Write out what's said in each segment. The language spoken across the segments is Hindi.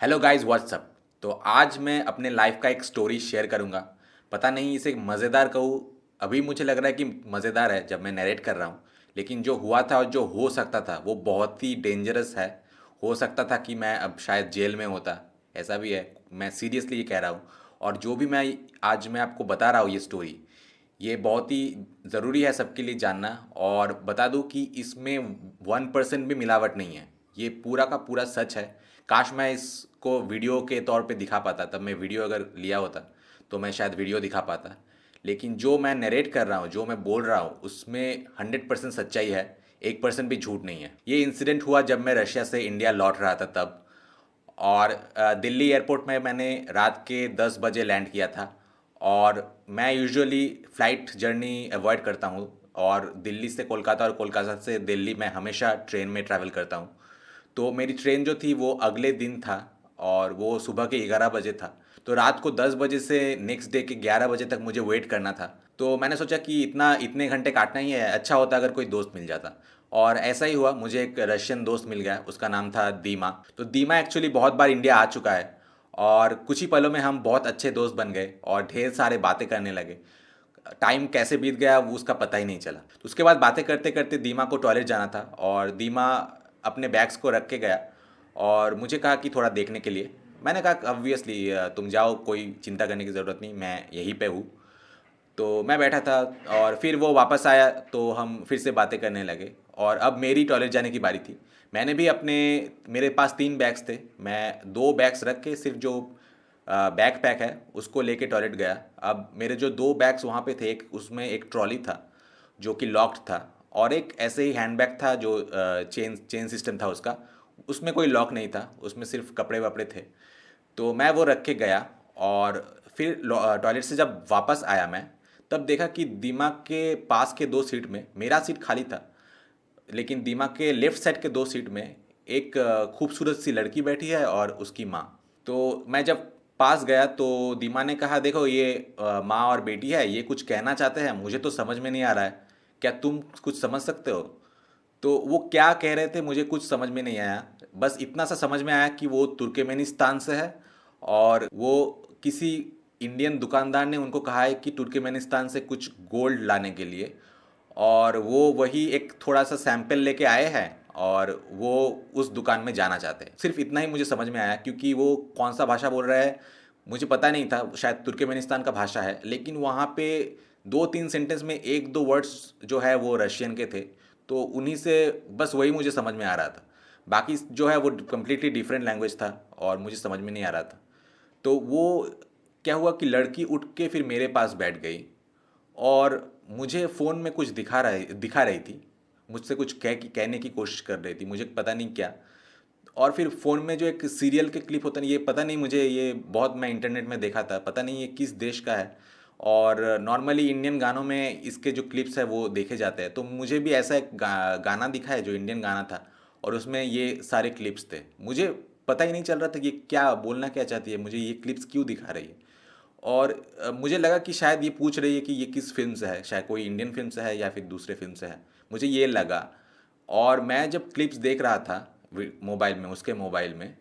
Hello guys what's up. तो आज मैं अपने लाइफ का एक स्टोरी शेयर करूंगा। पता नहीं इसे मज़ेदार कहूँ। अभी मुझे लग रहा है कि मज़ेदार है जब मैं नरेट कर रहा हूँ, लेकिन जो हुआ था और जो हो सकता था वो बहुत ही डेंजरस है। हो सकता था कि मैं अब शायद जेल में होता। ऐसा भी है, मैं सीरियसली ये कह रहा हूँ। और जो भी मैं आपको बता रहा हूँ ये स्टोरी, ये बहुत ही ज़रूरी है सबके लिए जानना। और बता दूं कि इसमें 1% भी मिलावट नहीं है, ये पूरा का पूरा सच है। काश मैं इसको वीडियो के तौर पे दिखा पाता, तब मैं वीडियो अगर लिया होता तो मैं शायद वीडियो दिखा पाता। लेकिन जो मैं नरेट कर रहा हूँ, जो मैं बोल रहा हूँ, उसमें 100% सच्चाई है। 1% भी झूठ नहीं है। ये इंसिडेंट हुआ जब मैं रशिया से इंडिया लौट रहा था तब। और दिल्ली एयरपोर्ट में मैंने रात के 10 बजे लैंड किया था। और मैं यूजुअली फ़्लाइट जर्नी अवॉइड करता हूँ, और दिल्ली से कोलकाता और कोलकाता से दिल्ली मैं हमेशा ट्रेन में ट्रैवल करता हूँ। तो मेरी ट्रेन जो थी वो अगले दिन था, और वो सुबह के 11 बजे था। तो रात को 10 बजे से नेक्स्ट डे के 11 बजे तक मुझे वेट करना था। तो मैंने सोचा कि इतने घंटे काटना ही है, अच्छा होता अगर कोई दोस्त मिल जाता। और ऐसा ही हुआ, मुझे एक रशियन दोस्त मिल गया, उसका नाम था दीमा। तो दीमा एक्चुअली बहुत बार इंडिया आ चुका है। और कुछ ही पलों में हम बहुत अच्छे दोस्त बन गए और ढेर सारे बातें करने लगे। टाइम कैसे बीत गया वो उसका पता ही नहीं चला। तो उसके बाद बातें करते करते दीमा को टॉयलेट जाना था, और दीमा अपने बैग्स को रख के गया और मुझे कहा कि थोड़ा देखने के लिए। मैंने कहा ऑब्वियसली तुम जाओ, कोई चिंता करने की ज़रूरत नहीं, मैं यहीं पे हूँ। तो मैं बैठा था, और फिर वो वापस आया तो हम फिर से बातें करने लगे। और अब मेरी टॉयलेट जाने की बारी थी। मैंने भी अपने मेरे पास 3 बैग्स थे, मैं 2 बैग्स रख के सिर्फ जो बैक पैक है उसको लेके टॉयलेट गया। अब मेरे जो 2 बैग्स वहाँ पे थे, एक उसमें एक ट्रॉली था जो कि लॉक्ड था, और एक ऐसे ही हैंडबैग था जो चेन चेन सिस्टम था उसका। उसमें कोई लॉक नहीं था, उसमें सिर्फ कपड़े वपड़े थे। तो मैं वो रख के गया। और फिर टॉयलेट से जब वापस आया मैं, तब देखा कि दिमाग के पास के 2 सीट में मेरा सीट खाली था, लेकिन दिमाग के लेफ्ट साइड के 2 सीट में एक खूबसूरत सी लड़की बैठी है और उसकी माँ। तो मैं जब पास गया तो दीमा ने कहा, देखो ये माँ और बेटी है, ये कुछ कहना चाहते हैं, मुझे तो समझ में नहीं आ रहा है, क्या तुम कुछ समझ सकते हो? तो वो क्या कह रहे थे मुझे कुछ समझ में नहीं आया। बस इतना सा समझ में आया कि वो तुर्कमेनिस्तान से है, और वो किसी इंडियन दुकानदार ने उनको कहा है कि तुर्कमेनिस्तान से कुछ गोल्ड लाने के लिए। और वो वही एक थोड़ा सा सैंपल लेके आए हैं, और वो उस दुकान में जाना चाहते हैं। सिर्फ इतना ही मुझे समझ में आया, क्योंकि वो कौन सा भाषा बोल रहा है मुझे पता नहीं था। शायद तुर्कमेनिस्तान का भाषा है, लेकिन वहाँ पे 2-3 सेंटेंस में 1-2 वर्ड्स जो है वो रशियन के थे। तो उन्हीं से बस वही मुझे समझ में आ रहा था। बाकी जो है वो कम्प्लीटली डिफरेंट लैंग्वेज था, और मुझे समझ में नहीं आ रहा था। तो वो क्या हुआ कि लड़की उठ के फिर मेरे पास बैठ गई, और मुझे फ़ोन में कुछ दिखा रही थी। मुझसे कुछ कहने की कोशिश कर रही थी, मुझे पता नहीं क्या। और फिर फ़ोन में जो एक सीरियल के क्लिप होते हैं, ये पता नहीं, मुझे ये बहुत मैं इंटरनेट में देखा था, पता नहीं ये किस देश का है। और नॉर्मली इंडियन गानों में इसके जो क्लिप्स है वो देखे जाते हैं। तो मुझे भी ऐसा एक गाना दिखा है जो इंडियन गाना था, और उसमें ये सारे क्लिप्स थे। मुझे पता ही नहीं चल रहा था कि क्या बोलना क्या चाहती है, मुझे ये क्लिप्स क्यों दिखा रही है। और मुझे लगा कि शायद ये पूछ रही है कि ये किस फिल्म से है, शायद कोई इंडियन फिल्म से है या फिर दूसरे फिल्म से है, मुझे ये लगा। और मैं जब क्लिप्स देख रहा था मोबाइल में, उसके मोबाइल में,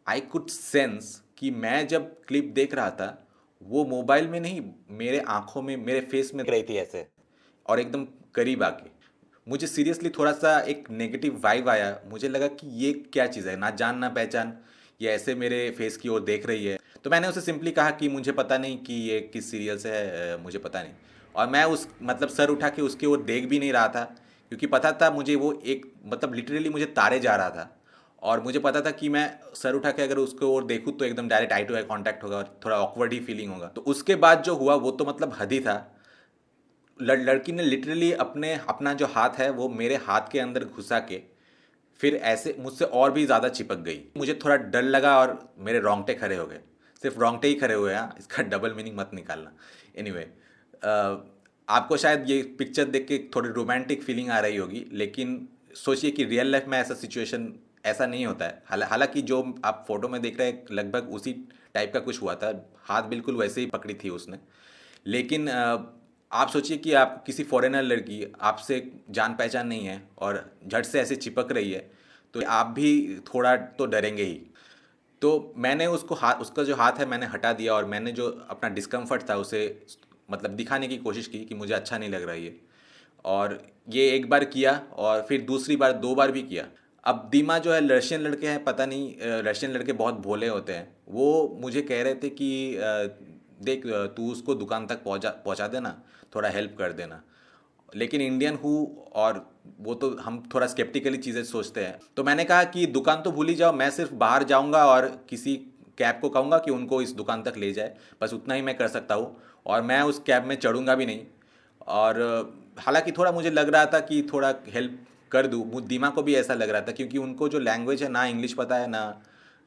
आई कुड सेंस कि मैं जब क्लिप देख रहा था वो मोबाइल में नहीं, मेरे आंखों में, मेरे फेस में दिख रही थी ऐसे, और एकदम करीब आके। मुझे सीरियसली थोड़ा सा एक नेगेटिव वाइब आया, मुझे लगा कि ये क्या चीज़ है, ना जान ना पहचान, ये ऐसे मेरे फेस की ओर देख रही है। तो मैंने उसे सिंपली कहा कि मुझे पता नहीं कि ये किस सीरियल से है, मुझे पता नहीं। और मैं उस मतलब सर उठा के उसकी ओर देख भी नहीं रहा था, क्योंकि पता था मुझे वो एक मतलब लिटरली मुझे तारे जा रहा था। और मुझे पता था कि मैं सर उठा के अगर उसको ओर देखूँ तो एकदम direct eye to eye contact होगा, और थोड़ा ऑकवर्ड ही फीलिंग होगा। तो उसके बाद जो हुआ वो तो मतलब हद ही था। लड़की ने लिटरली अपने अपना जो हाथ है वो मेरे हाथ के अंदर घुसा के फिर ऐसे मुझसे और भी ज़्यादा चिपक गई। मुझे थोड़ा डर लगा और मेरे रोंगटे खड़े हो गए। सिर्फ रोंगटे ही खड़े हुए हैं, इसका डबल मीनिंग मत निकालना। एनीवे, आपको शायद ये पिक्चर देख के थोड़ी रोमांटिक फीलिंग आ रही होगी, लेकिन सोचिए कि रियल लाइफ में ऐसा सिचुएशन ऐसा नहीं होता है। हालांकि जो आप फोटो में देख रहे हैं लगभग उसी टाइप का कुछ हुआ था। हाथ बिल्कुल वैसे ही पकड़ी थी उसने। लेकिन आप सोचिए कि आप किसी फॉरेनर लड़की आपसे जान पहचान नहीं है और झट से ऐसे चिपक रही है, तो आप भी थोड़ा तो डरेंगे ही। तो मैंने उसका जो हाथ है मैंने हटा दिया और मैंने जो अपना डिस्कम्फर्ट था उसे मतलब दिखाने की कोशिश की कि मुझे अच्छा नहीं लग रहा है ये। और ये एक बार किया और फिर दूसरी बार 2 बार भी किया। अब दीमा जो है रशियन लड़के हैं, पता नहीं रशियन लड़के बहुत भोले होते हैं। वो मुझे कह रहे थे कि देख तू उसको दुकान तक पहुंचा पहुंचा देना, थोड़ा हेल्प कर देना। लेकिन इंडियन हूँ और वो तो हम थोड़ा स्केप्टिकली चीज़ें सोचते हैं। तो मैंने कहा कि दुकान तो भूल ही जाओ, मैं सिर्फ बाहर जाऊंगा और किसी कैब को कहूँगा कि उनको इस दुकान तक ले जाए, बस उतना ही मैं कर सकता हूँ। और मैं उस कैब में चढ़ूंगा भी नहीं। और हालांकि थोड़ा मुझे लग रहा था कि थोड़ा हेल्प कर दूँ, दिमाग को भी ऐसा लग रहा था क्योंकि उनको जो लैंग्वेज है ना इंग्लिश पता है ना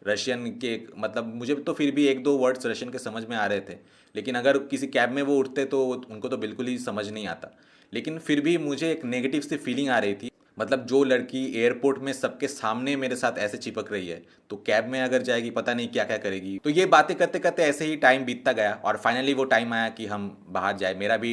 रशियन के, मतलब मुझे तो फिर भी एक दो वर्ड्स रशियन के समझ में आ रहे थे। लेकिन अगर किसी कैब में वो उठते तो उनको तो बिल्कुल ही समझ नहीं आता। लेकिन फिर भी मुझे एक नेगेटिव सी फीलिंग आ रही थी, मतलब जो लड़की एयरपोर्ट में सबके सामने मेरे साथ ऐसे चिपक रही है तो कैब में अगर जाएगी पता नहीं क्या क्या करेगी। तो ये बातें करते करते ऐसे ही टाइम बीतता गया और फाइनली वो टाइम आया कि हम बाहर जाए। मेरा भी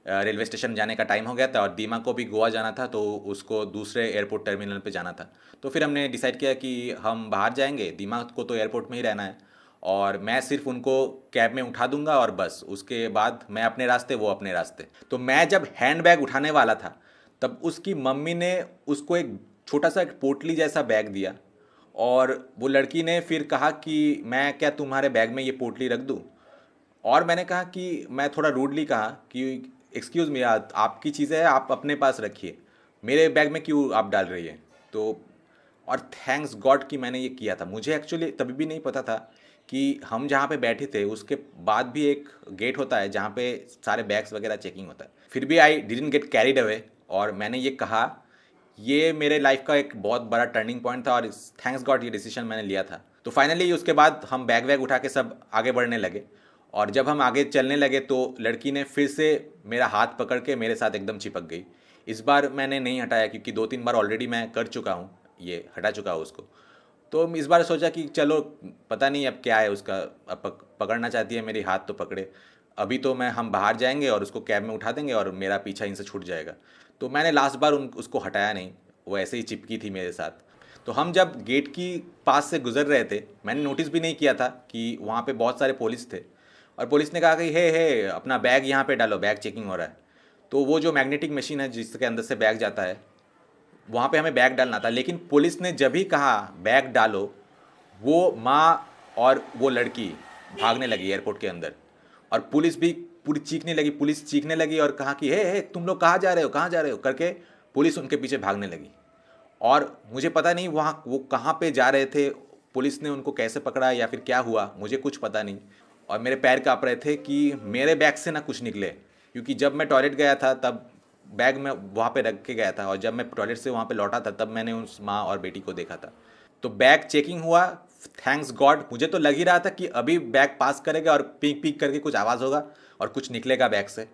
रेलवे स्टेशन जाने का टाइम हो गया था और दीमा को भी गोवा जाना था, तो उसको दूसरे एयरपोर्ट टर्मिनल पे जाना था। तो फिर हमने डिसाइड किया कि हम बाहर जाएंगे, दीमा को तो एयरपोर्ट में ही रहना है और मैं सिर्फ उनको कैब में उठा दूंगा और बस उसके बाद मैं अपने रास्ते वो अपने रास्ते। तो मैं जब हैंड बैग उठाने वाला था तब उसकी मम्मी ने उसको एक छोटा सा एक पोटली जैसा बैग दिया और वो लड़की ने फिर कहा कि मैं क्या तुम्हारे बैग में ये पोटली रख दूँ। और मैंने कहा कि मैं थोड़ा रूडली कहा कि एक्सक्यूज़ मी, आपकी चीज़ें हैं आप अपने पास रखिए, मेरे बैग में क्यों आप डाल रही हैं। तो और थैंक्स गॉड कि मैंने ये किया था। मुझे एक्चुअली तभी भी नहीं पता था कि हम जहाँ पे बैठे थे उसके बाद भी एक गेट होता है जहाँ पे सारे बैग्स वगैरह चेकिंग होता है। फिर भी I didn't get carried away और मैंने ये कहा, ये मेरे लाइफ का एक बहुत बड़ा टर्निंग पॉइंट था और थैंक्स गॉड ये डिसीजन मैंने लिया था। तो फाइनली उसके बाद हम बैग वैग उठा के सब आगे बढ़ने लगे और जब हम आगे चलने लगे तो लड़की ने फिर से मेरा हाथ पकड़ के मेरे साथ एकदम चिपक गई। इस बार मैंने नहीं हटाया क्योंकि 2-3 बार ऑलरेडी मैं कर चुका हूँ, ये हटा चुका हूँ उसको। तो इस बार सोचा कि चलो पता नहीं अब क्या है उसका, अब पकड़ना चाहती है मेरी, हाथ तो पकड़े। अभी तो हम बाहर जाएंगे और उसको कैब में उठा देंगे और मेरा पीछा इनसे छूट जाएगा। तो मैंने लास्ट बार उसको हटाया नहीं, वो ऐसे ही चिपकी थी मेरे साथ। तो हम जब गेट की पास से गुजर रहे थे मैंने नोटिस भी नहीं किया था कि वहाँ पे बहुत सारे पुलिस थे और पुलिस ने कहा कि हे अपना बैग यहाँ पे डालो, बैग चेकिंग हो रहा है। तो वो जो मैग्नेटिक मशीन है जिसके अंदर से बैग जाता है वहाँ पे हमें बैग डालना था, लेकिन पुलिस ने जब ही कहा बैग डालो वो माँ और वो लड़की भागने लगी एयरपोर्ट के अंदर। और पुलिस भी पूरी चीखने लगी, पुलिस चीखने लगी और कहा कि हे तुम लोग कहाँ जा रहे हो, कहाँ जा रहे हो करके पुलिस उनके पीछे भागने लगी। और मुझे पता नहीं वहाँ वो कहाँ पे जा रहे थे, पुलिस ने उनको कैसे पकड़ा या फिर क्या हुआ मुझे कुछ पता नहीं। और मेरे पैर काँप रहे थे कि मेरे बैग से ना कुछ निकले, क्योंकि जब मैं टॉयलेट गया था तब बैग में वहाँ पे रख के गया था और जब मैं टॉयलेट से वहाँ पे लौटा था तब मैंने उस माँ और बेटी को देखा था। तो बैग चेकिंग हुआ, थैंक्स गॉड। मुझे तो लग ही रहा था कि अभी बैग पास करेगा और पीक पीक करके कुछ आवाज़ होगा और कुछ निकलेगा बैग से,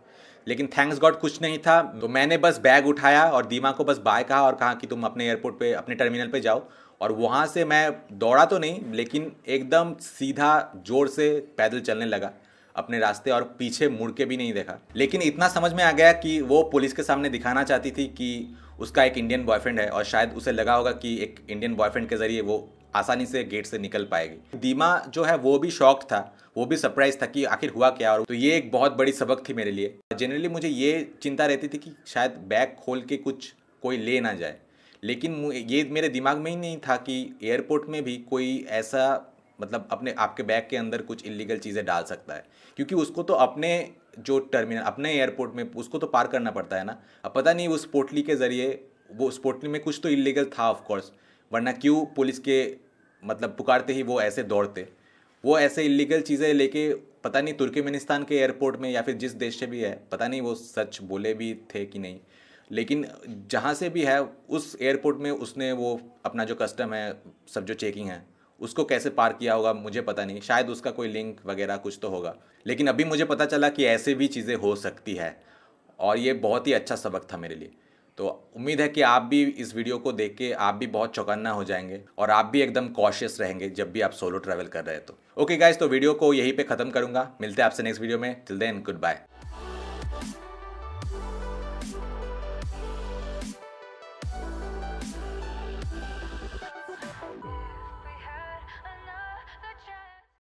लेकिन थैंक्स गॉड कुछ नहीं था। तो मैंने बस बैग उठाया और दीमा को बस बाय कहा और कहा कि तुम अपने एयरपोर्ट पे अपने टर्मिनल पे जाओ। और वहाँ से मैं दौड़ा तो नहीं लेकिन एकदम सीधा जोर से पैदल चलने लगा अपने रास्ते और पीछे मुड़ के भी नहीं देखा। लेकिन इतना समझ में आ गया कि वो पुलिस के सामने दिखाना चाहती थी कि उसका एक इंडियन बॉयफ्रेंड है और शायद उसे लगा होगा कि एक इंडियन बॉयफ्रेंड के ज़रिए वो आसानी से गेट से निकल पाएगी। दीमा जो है वो भी शॉक्ड था, वो भी सरप्राइज था कि आखिर हुआ क्या। और तो ये एक बहुत बड़ी सबक थी मेरे लिए। जनरली मुझे ये चिंता रहती थी कि शायद बैग खोल के कुछ कोई ले ना जाए, लेकिन ये मेरे दिमाग में ही नहीं था कि एयरपोर्ट में भी कोई ऐसा मतलब अपने आपके बैग के अंदर कुछ इलीगल चीज़ें डाल सकता है, क्योंकि उसको तो अपने जो टर्मिनल अपने एयरपोर्ट में उसको तो पार करना पड़ता है ना। अब पता नहीं उस पोटली के ज़रिए, वो उस पोटली में कुछ तो इलीगल था ऑफ कोर्स, वरना क्यों पुलिस के मतलब पुकारते ही वो ऐसे दौड़ते। वो ऐसे इलीगल चीज़ें लेके पता नहीं तुर्कमेनिस्तान के एयरपोर्ट में या फिर जिस देश से भी है, पता नहीं वो सच बोले भी थे कि नहीं, लेकिन जहाँ से भी है उस एयरपोर्ट में उसने वो अपना जो कस्टम है, सब जो चेकिंग है उसको कैसे पार किया होगा मुझे पता नहीं। शायद उसका कोई लिंक वगैरह कुछ तो होगा, लेकिन अभी मुझे पता चला कि ऐसे भी चीज़ें हो सकती है और ये बहुत ही अच्छा सबक था मेरे लिए। तो उम्मीद है कि आप भी इस वीडियो को देख के आप भी बहुत चौकन्ना हो जाएंगे और आप भी एकदम कॉशियस रहेंगे जब भी आप सोलो ट्रैवल कर रहे हैं। तो ओके गाइस, तो वीडियो को यहीं पे ख़त्म करूँगा, मिलते हैं आपसे नेक्स्ट वीडियो में। Till then good bye.